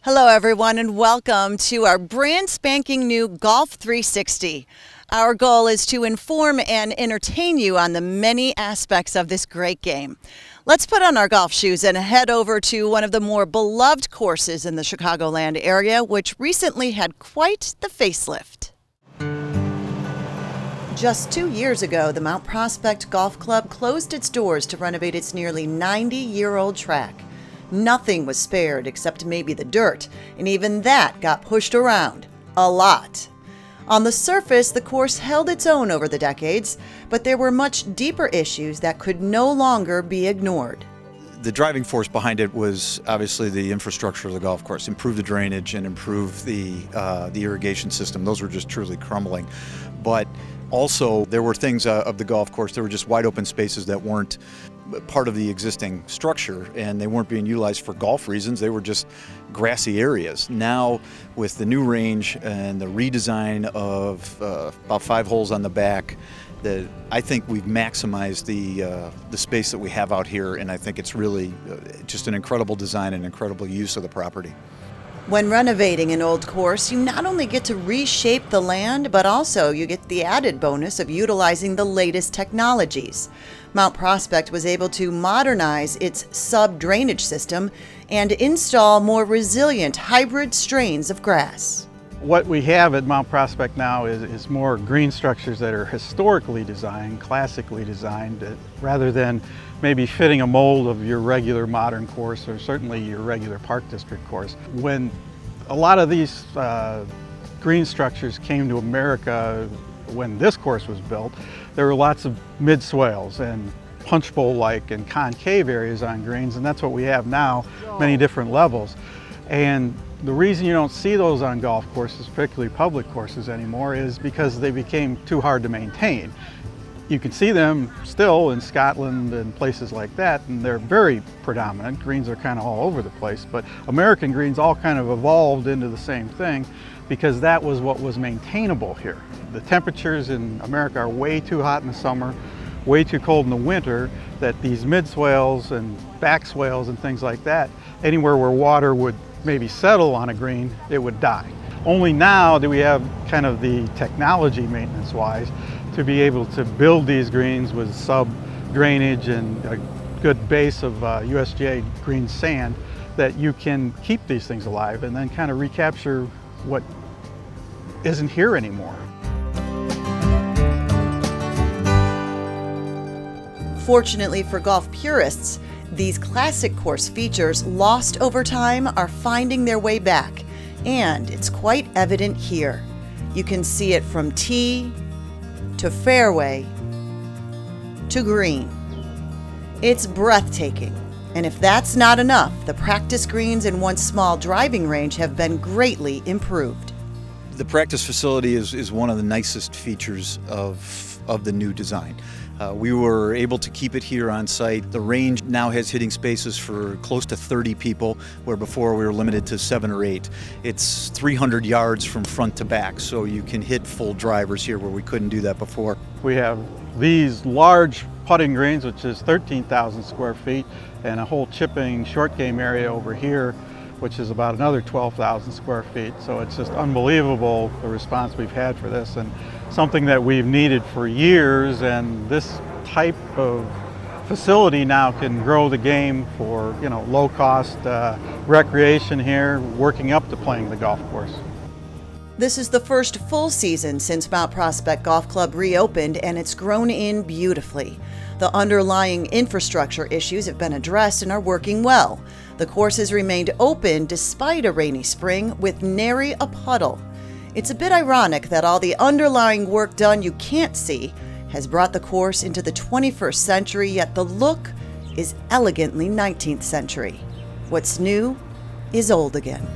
Hello everyone and welcome to our brand spanking new Golf360. Our goal is to inform and entertain you on the many aspects of this great game. Let's put on our golf shoes and head over to one of the more beloved courses in the Chicagoland area, which recently had quite the facelift. Just 2 years ago, the Mount Prospect Golf Club closed its doors to renovate its nearly 90-year-old track. Nothing was spared except maybe the dirt, and even that got pushed around. A lot. On the surface, the course held its own over the decades, but there were much deeper issues that could no longer be ignored. The driving force behind it was obviously the infrastructure of the golf course, improve the drainage and improve the irrigation system. Those were just truly crumbling. But also there were things of the golf course, there were just wide open spaces that weren't part of the existing structure, and they weren't being utilized for golf reasons. They were just grassy areas. Now with the new range and the redesign of about 5 holes on the back, I think we've maximized the space that we have out here, and I think it's really just an incredible design and incredible use of the property. When renovating an old course, you not only get to reshape the land, but also you get the added bonus of utilizing the latest technologies. Mount Prospect was able to modernize its sub-drainage system and install more resilient hybrid strains of grass. What we have at Mount Prospect now is more green structures that are historically designed, classically designed, rather than maybe fitting a mold of your regular modern course or certainly your regular Park District course. When a lot of these green structures came to America when this course was built, there were lots of mid-swales and punch bowl-like and concave areas on greens, and that's what we have now, many different levels. And the reason you don't see those on golf courses, particularly public courses anymore, is because they became too hard to maintain. You can see them still in Scotland and places like that, and they're very predominant. Greens are kind of all over the place, but American greens all kind of evolved into the same thing because that was what was maintainable here. The temperatures in America are way too hot in the summer, way too cold in the winter, that these mid-swales and back swales and things like that, anywhere where water would maybe settle on a green, it would die. Only now do we have kind of the technology maintenance-wise to be able to build these greens with sub-drainage and a good base of USGA green sand that you can keep these things alive and then kind of recapture what isn't here anymore. Fortunately for golf purists, these classic course features lost over time are finding their way back, and it's quite evident here. You can see it from tee to fairway to green. It's breathtaking, and if that's not enough, the practice greens and once small driving range have been greatly improved. The practice facility is one of the nicest features of the new design. We were able to keep it here on site. The range now has hitting spaces for close to 30 people, where before we were limited to 7 or 8. It's 300 yards from front to back, so you can hit full drivers here where we couldn't do that before. We have these large putting greens, which is 13,000 square feet, and a whole chipping short game area over here, which is about another 12,000 square feet. So it's just unbelievable the response we've had for this, and something that we've needed for years, and this type of facility now can grow the game for, low cost recreation here, working up to playing the golf course. This is the first full season since Mount Prospect Golf Club reopened, and it's grown in beautifully. The underlying infrastructure issues have been addressed and are working well. The course has remained open despite a rainy spring with nary a puddle. It's a bit ironic that all the underlying work done you can't see has brought the course into the 21st century, yet the look is elegantly 19th century. What's new is old again.